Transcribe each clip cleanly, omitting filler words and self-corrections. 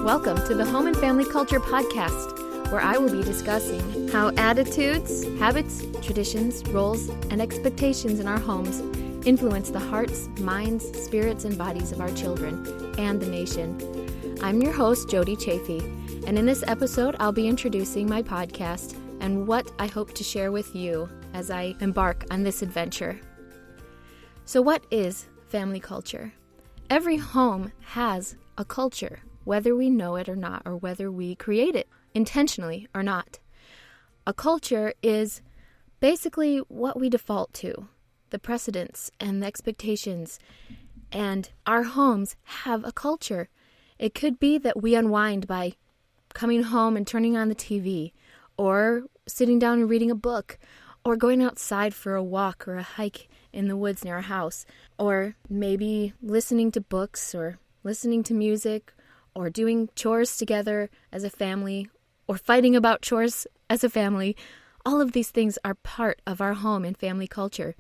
Welcome to the Home and Family Culture Podcast, where I will be discussing how attitudes, habits, traditions, roles, and expectations in our homes influence the hearts, minds, spirits, and bodies of our children and the nation. I'm your host, Jody Chafee, and in this episode, I'll be introducing my podcast and what I hope to share with you as I embark on this adventure. So what is family culture? Every home has a culture, whether we know it or not, or whether we create it intentionally or not. A culture is basically what we default to, the precedents and the expectations, and our homes have a culture. It could be that we unwind by coming home and turning on the TV, or sitting down and reading a book, or going outside for a walk or a hike in the woods near our house, or maybe listening to books or listening to music, or doing chores together as a family, or fighting about chores as a family. All of these things are part of our home and family culture.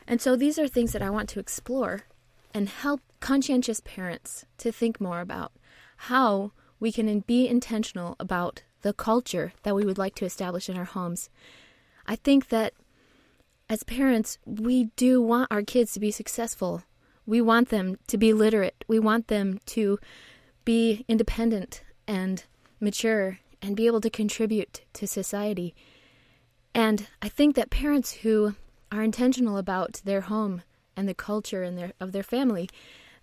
And so these are things that I want to explore and help conscientious parents to think more about how we can be intentional about the culture that we would like to establish in our homes. I think that as parents, we do want our kids to be successful. We want them to be literate. We want them to be independent and mature and be able to contribute to society. And I think that parents who are intentional about their home and the culture and of their family,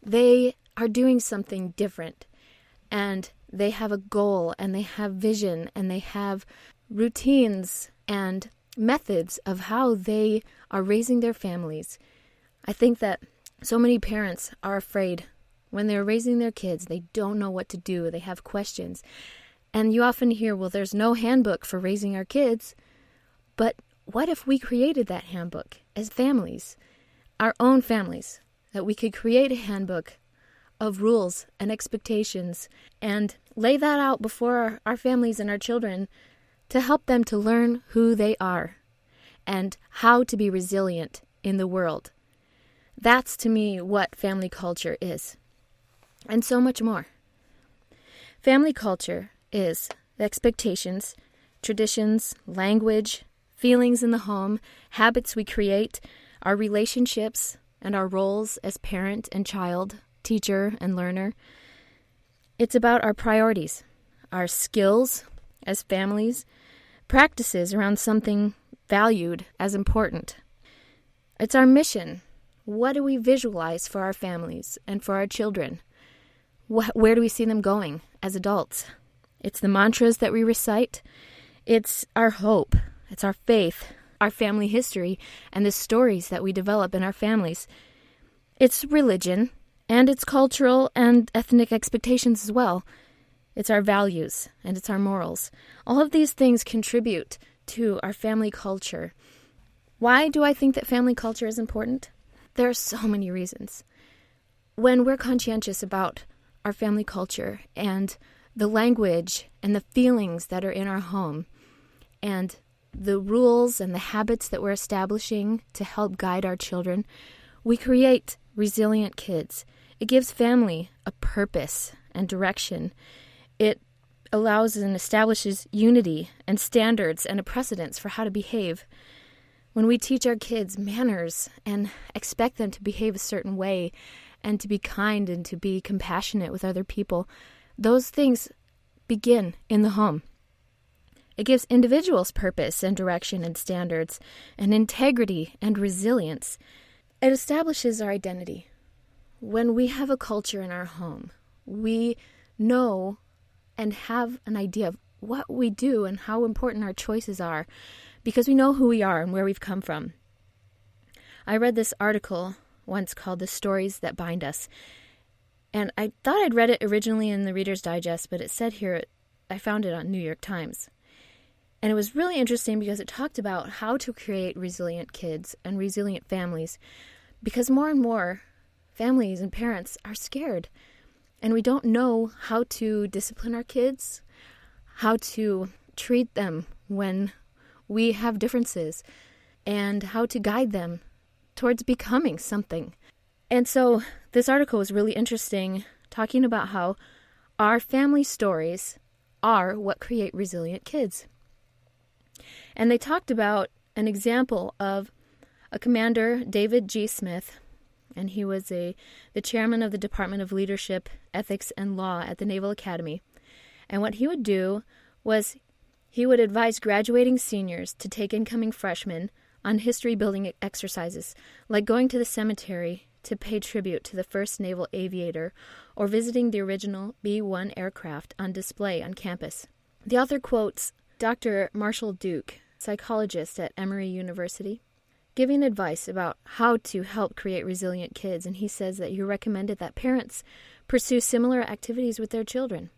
they are doing something different. And they have a goal, and they have vision, and they have routines and methods of how they are raising their families. I think that so many parents are afraid when they're raising their kids. They don't know what to do. They have questions. And you often hear, well, there's no handbook for raising our kids. But what if we created that handbook as families, our own families, that we could create a handbook of rules and expectations and lay that out before our families and our children to help them to learn who they are and how to be resilient in the world. That's, to me, what family culture is. And so much more. Family culture is the expectations, traditions, language, feelings in the home, habits we create, our relationships, and our roles as parent and child, teacher and learner. It's about our priorities, our skills as families, practices around something valued as important. It's our mission. What do we visualize for our families and for our children? Where do we see them going as adults? It's the mantras that we recite. It's our hope. It's our faith, our family history, and the stories that we develop in our families. It's religion, and it's cultural and ethnic expectations as well. It's our values, and it's our morals. All of these things contribute to our family culture. Why do I think that family culture is important? There are so many reasons. When we're conscientious about our family culture and the language and the feelings that are in our home and the rules and the habits that we're establishing to help guide our children, we create resilient kids. It gives family a purpose and direction. It allows and establishes unity and standards and a precedence for how to behave. When we teach our kids manners and expect them to behave a certain way and to be kind and to be compassionate with other people, those things begin in the home. It gives individuals purpose and direction and standards and integrity and resilience. It establishes our identity. When we have a culture in our home, we know and have an idea of what we do and how important our choices are because we know who we are and where we've come from. I read this article once called The Stories That Bind Us. And I thought I'd read it originally in the Reader's Digest, but it said here, I found it on New York Times. And it was really interesting because it talked about how to create resilient kids and resilient families. Because more and more families and parents are scared. And we don't know how to discipline our kids, how to treat them when we have differences, and how to guide them towards becoming something. And so this article was really interesting, talking about how Our family stories are what create resilient kids. And they talked about an example of a commander, David G. Smith, and he was the chairman of the Department of Leadership, Ethics, and Law at the Naval Academy. And what he would do was he would advise graduating seniors to take incoming freshmen on history-building exercises, like going to the cemetery to pay tribute to the first naval aviator or visiting the original B-1 aircraft on display on campus. The author quotes Dr. Marshall Duke, psychologist at Emory University, giving advice about how to help create resilient kids, and he says that he recommended that parents pursue similar activities with their children.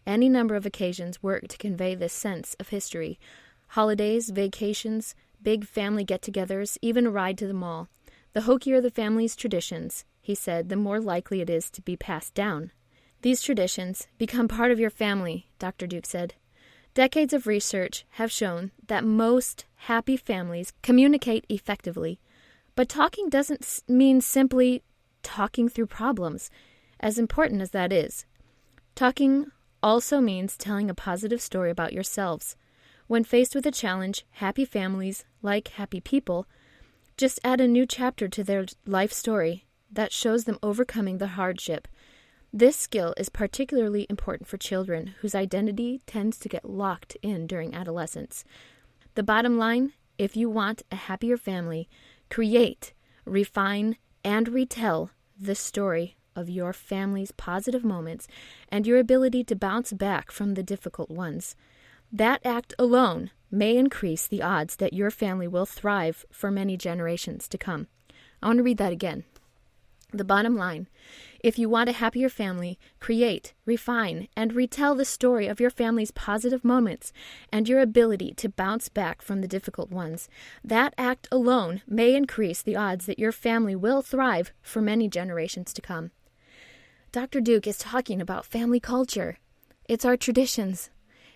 Any number of occasions work to convey this sense of history. Holidays, vacations, big family get-togethers, even a ride to the mall. The hokier the family's traditions, he said, the more likely it is to be passed down. These traditions become part of your family, Dr. Duke said. Decades of research have shown that most happy families communicate effectively, but talking doesn't mean simply talking through problems, as important as that is. Talking also means telling a positive story about yourselves. When faced with a challenge, happy families, like happy people, just add a new chapter to their life story that shows them overcoming the hardship. This skill is particularly important for children whose identity tends to get locked in during adolescence. The bottom line, if you want a happier family, create, refine, and retell the story of your family's positive moments and your ability to bounce back from the difficult ones. That act alone may increase the odds that your family will thrive for many generations to come. I want to read that again. The bottom line, if you want a happier family, create, refine, and retell the story of your family's positive moments and your ability to bounce back from the difficult ones. That act alone may increase the odds that your family will thrive for many generations to come. Dr. Duke is talking about family culture. It's our traditions.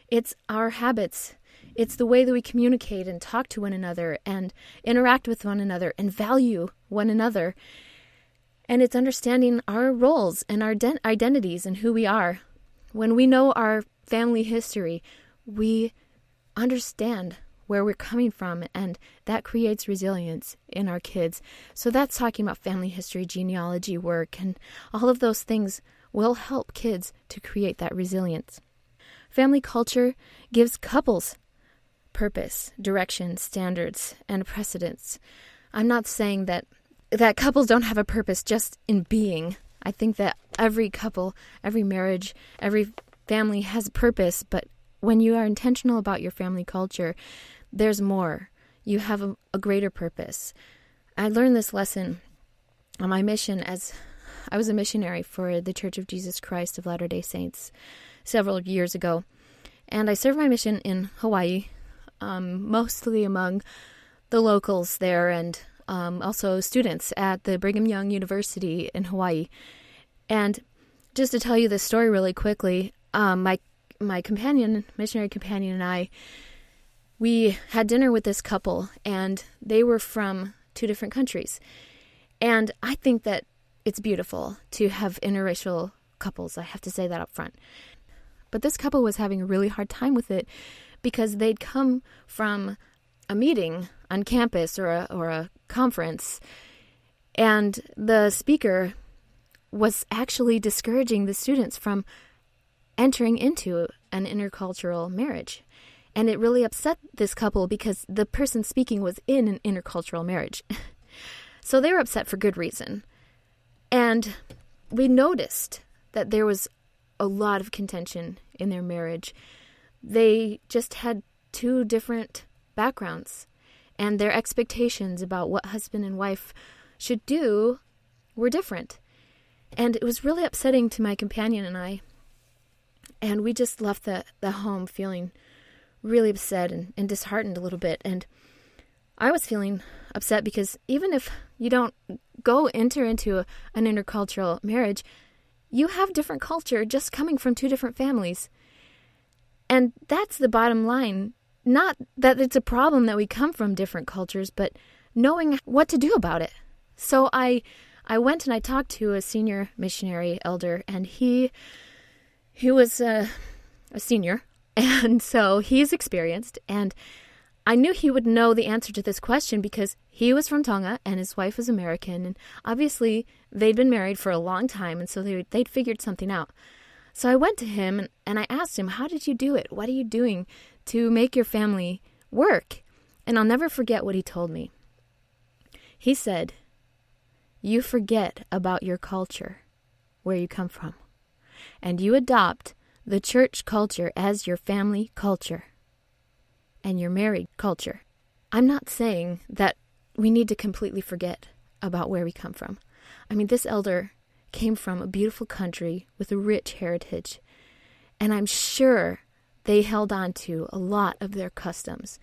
It's our habits. It's the way that we communicate and talk to one another and interact with one another and value one another. And it's understanding our roles and our identities and who we are. When we know our family history, we understand where we're coming from, and that creates resilience in our kids. So that's talking about family history, genealogy work, and all of those things will help kids to create that resilience. Family culture gives couples purpose, direction, standards, and precedents. I'm not saying that couples don't have a purpose just in being. I think that every couple, every marriage, every family has a purpose, but when you are intentional about your family culture, there's more. You have a greater purpose. I learned this lesson on my mission as I was a missionary for the Church of Jesus Christ of Latter-day Saints several years ago. And I served my mission in Hawaii, mostly among the locals there and also students at the Brigham Young University in Hawaii. And just to tell you this story really quickly, my missionary companion and I, we had dinner with this couple, and they were from 2 different countries. And I think that it's beautiful to have interracial couples. I have to say that up front. But this couple was having a really hard time with it because they'd come from a meeting on campus or a conference, and the speaker was actually discouraging the students from entering into an intercultural marriage. And it really upset this couple because the person speaking was in an intercultural marriage. So they were upset for good reason. And we noticed that there was a lot of contention in their marriage. They just had 2 different backgrounds, and their expectations about what husband and wife should do were different. And it was really upsetting to my companion and I. And we just left the home feeling really upset and disheartened a little bit. And I was feeling upset because even if you don't enter into an intercultural marriage, you have different culture just coming from 2 different families. And that's the bottom line. Not that it's a problem that we come from different cultures, but knowing what to do about it. So I went and I talked to a senior missionary elder, and he He was a senior, and so he's experienced, and I knew he would know the answer to this question because he was from Tonga and his wife was American, and obviously they'd been married for a long time, and so they'd figured something out. So I went to him and I asked him, how did you do it? What are you doing to make your family work? And I'll never forget what he told me. He said, you forget about your culture, where you come from, and you adopt the church culture as your family culture and your married culture. I'm not saying that we need to completely forget about where we come from. I mean, this elder came from a beautiful country with a rich heritage, and I'm sure they held on to a lot of their customs.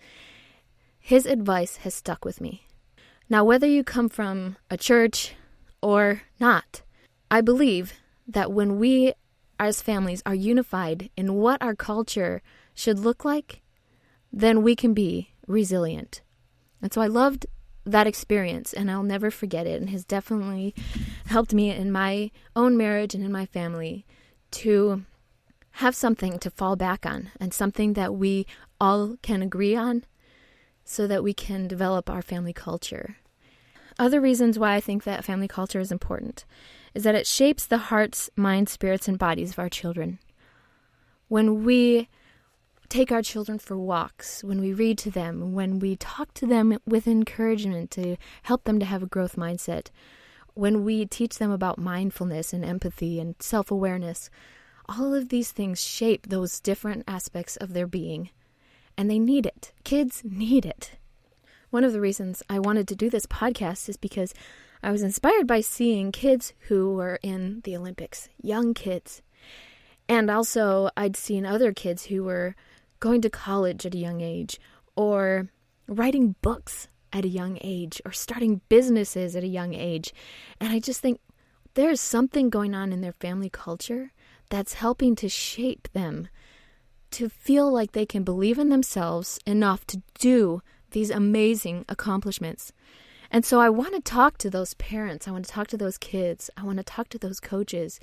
His advice has stuck with me. Now, whether you come from a church or not, I believe that when we as families are unified in what our culture should look like, then we can be resilient. And so I loved that experience, and I'll never forget it, and has definitely helped me in my own marriage and in my family to have something to fall back on and something that we all can agree on so that we can develop our family culture. Other reasons why I think that family culture is important is that it shapes the hearts, minds, spirits, and bodies of our children. When we take our children for walks, when we read to them, when we talk to them with encouragement to help them to have a growth mindset, when we teach them about mindfulness and empathy and self-awareness, all of these things shape those different aspects of their being. And they need it. Kids need it. One of the reasons I wanted to do this podcast is because I was inspired by seeing kids who were in the Olympics, young kids. And also I'd seen other kids who were going to college at a young age, or writing books at a young age, or starting businesses at a young age. And I just think there's something going on in their family culture that's helping to shape them to feel like they can believe in themselves enough to do these amazing accomplishments. And so I want to talk to those parents. I want to talk to those kids. I want to talk to those coaches.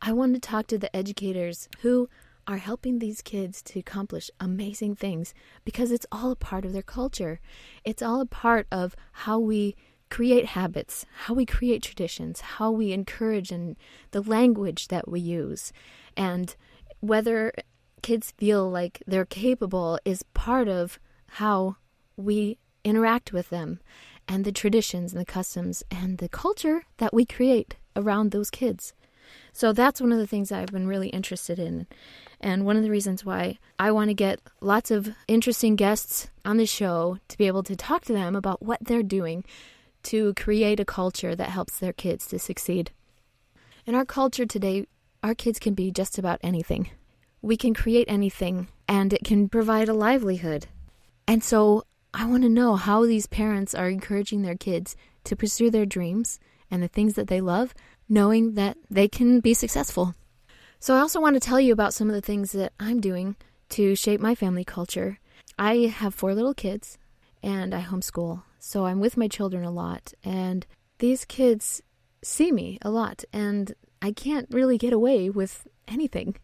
I want to talk to the educators who are helping these kids to accomplish amazing things, because it's all a part of their culture. It's all a part of how we create habits, how we create traditions, how we encourage, and the language that we use. And whether kids feel like they're capable is part of how we interact with them, and the traditions and the customs and the culture that we create around those kids. So that's one of the things I've been really interested in. And one of the reasons why I want to get lots of interesting guests on the show to be able to talk to them about what they're doing to create a culture that helps their kids to succeed. In our culture today, our kids can be just about anything. We can create anything, and it can provide a livelihood. And so I want to know how these parents are encouraging their kids to pursue their dreams and the things that they love, knowing that they can be successful. So I also want to tell you about some of the things that I'm doing to shape my family culture. I have 4 little kids, and I homeschool, so I'm with my children a lot, and these kids see me a lot, and I can't really get away with anything.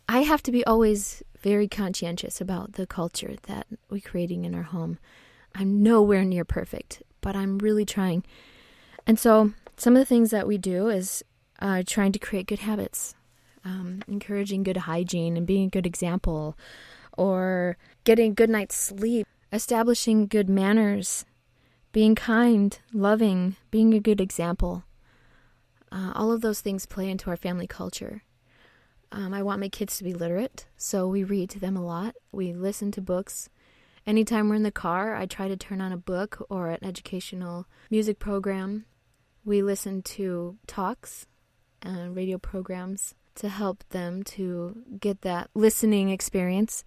I have to be always very conscientious about the culture that we're creating in our home. I'm nowhere near perfect, but I'm really trying. And so some of the things that we do is trying to create good habits, encouraging good hygiene and being a good example, or getting a good night's sleep, establishing good manners, being kind, loving, being a good example. All of those things play into our family culture. I want my kids to be literate, so we read to them a lot. We listen to books. Anytime we're in the car, I try to turn on a book or an educational music program. We listen to talks and radio programs to help them to get that listening experience.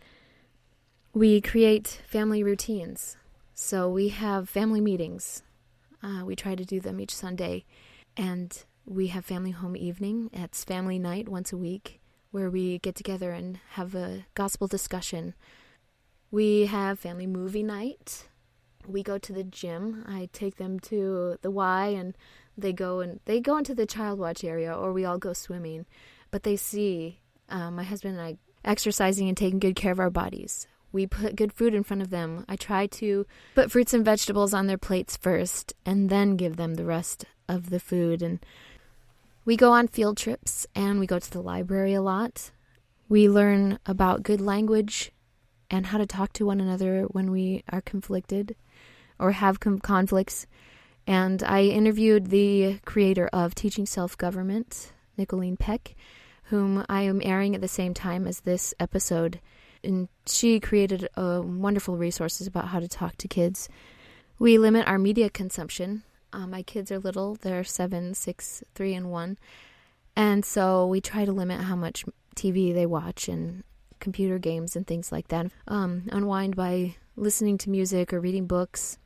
We create family routines. So we have family meetings. We try to do them each Sunday. And we have family home evening. It's family night once a week, where we get together and have a gospel discussion. We have family movie night. We go to the gym. I take them to the Y, and they go into the child watch area, or we all go swimming. But they see My husband and I exercising and taking good care of our bodies. We put good food in front of them. I try to put fruits and vegetables on their plates first and then give them the rest of the food. And we go on field trips and we go to the library a lot. We learn about good language and how to talk to one another when we are conflicted or have conflicts. And I interviewed the creator of Teaching Self-Government, Nicolene Peck, whom I am airing at the same time as this episode. And she created wonderful resources about how to talk to kids. We limit our media consumption. My kids are little. They're 7, 6, 3, and 1. And so we try to limit how much TV they watch and computer games and things like that. Unwind by listening to music or reading books.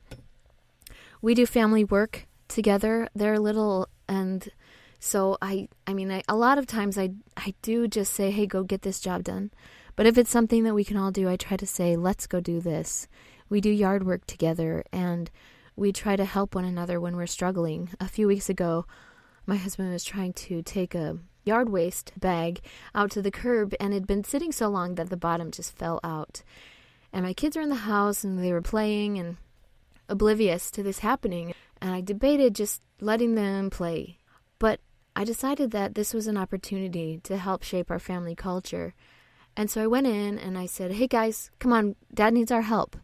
We do family work together. They're little, and so I mean, a lot of times I do just say, hey, go get this job done. But if it's something that we can all do, I try to say, let's go do this. We do yard work together, and we try to help one another when we're struggling. A few weeks ago, my husband was trying to take a yard waste bag out to the curb, and it had been sitting so long that the bottom just fell out. And my kids were in the house, and they were playing and oblivious to this happening. And I debated just letting them play. But I decided that this was an opportunity to help shape our family culture. And so I went in and I said, hey guys, come on, Dad needs our help.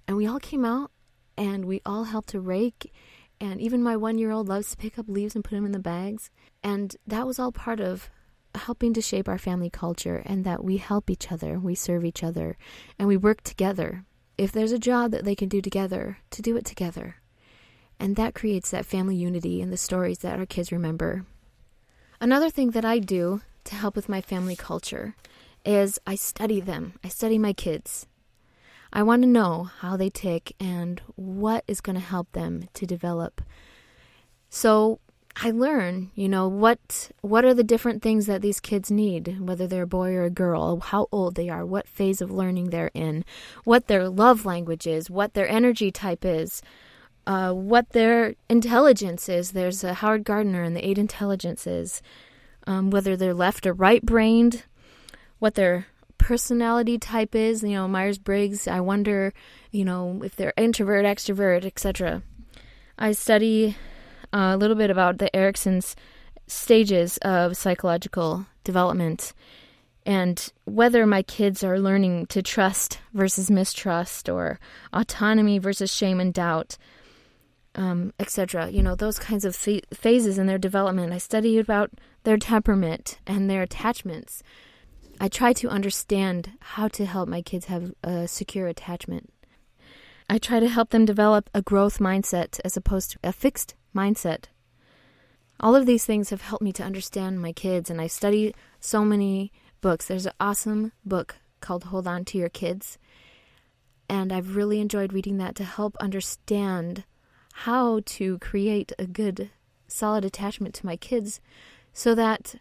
And we all came out and we all helped to rake. And even my 1-year-old loves to pick up leaves and put them in the bags. And that was all part of helping to shape our family culture, and that we help each other, we serve each other, and we work together. If there's a job that they can do together, to do it together. And that creates that family unity and the stories that our kids remember. Another thing that I do to help with my family culture is I study them. I study my kids. I want to know how they tick and what is going to help them to develop. So I learn, what are the different things that these kids need, whether they're a boy or a girl, how old they are, what phase of learning they're in, what their love language is, what their energy type is, what their intelligence is. There's a Howard Gardner and the 8 intelligences, whether they're left or right-brained, what their personality type is, Myers-Briggs. I wonder, if they're introvert, extrovert, etc. I study a little bit about the Erikson's stages of psychological development and whether my kids are learning to trust versus mistrust or autonomy versus shame and doubt, etc. Those kinds of phases in their development. I study about their temperament and their attachments. I try to understand how to help my kids have a secure attachment. I try to help them develop a growth mindset as opposed to a fixed mindset. All of these things have helped me to understand my kids, and I study so many books. There's an awesome book called Hold On to Your Kids, and I've really enjoyed reading that to help understand how to create a good, solid attachment to my kids so that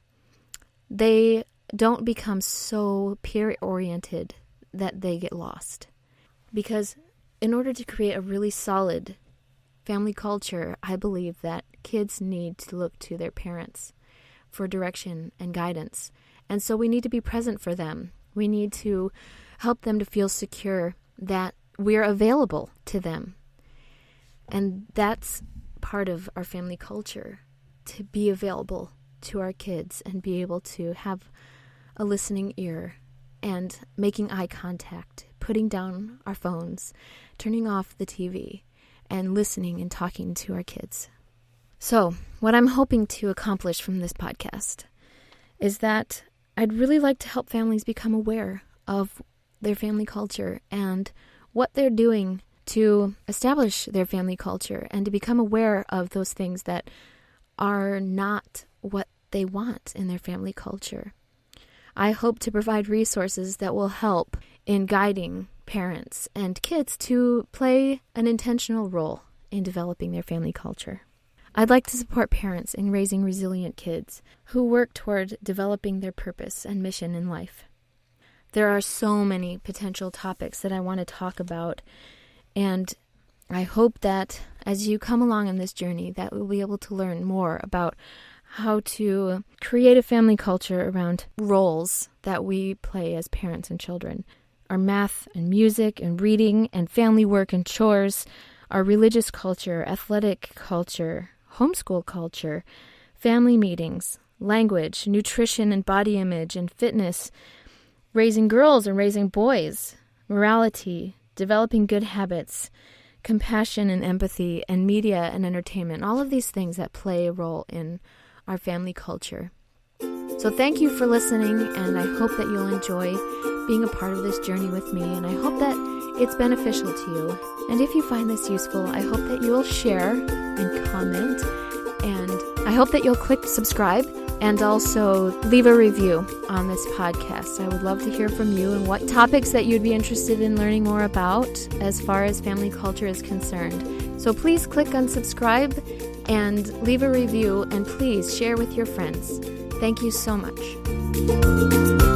they don't become so peer-oriented that they get lost. Because in order to create a really solid family culture, I believe that kids need to look to their parents for direction and guidance. And so we need to be present for them. We need to help them to feel secure that we're available to them. And that's part of our family culture, to be available to our kids and be able to have a listening ear and making eye contact, putting down our phones, turning off the TV, and listening and talking to our kids. So, what I'm hoping to accomplish from this podcast is that I'd really like to help families become aware of their family culture and what they're doing to establish their family culture and to become aware of those things that are not what they want in their family culture. I hope to provide resources that will help in guiding parents and kids to play an intentional role in developing their family culture. I'd like to support parents in raising resilient kids who work toward developing their purpose and mission in life. There are so many potential topics that I want to talk about, and I hope that as you come along on this journey that we'll be able to learn more about how to create a family culture around roles that we play as parents and children. Our math and music and reading and family work and chores, our religious culture, athletic culture, homeschool culture, family meetings, language, nutrition and body image and fitness, raising girls and raising boys, morality, developing good habits, compassion and empathy, and media and entertainment, all of these things that play a role in our family culture. So thank you for listening, and I hope that you'll enjoy being a part of this journey with me, and I hope that it's beneficial to you. And if you find this useful, I hope that you will share and comment, and I hope that you'll click subscribe and also leave a review on this podcast. I would love to hear from you and what topics that you'd be interested in learning more about as far as family culture is concerned. So please click on subscribe and leave a review, and please share with your friends. Thank you so much.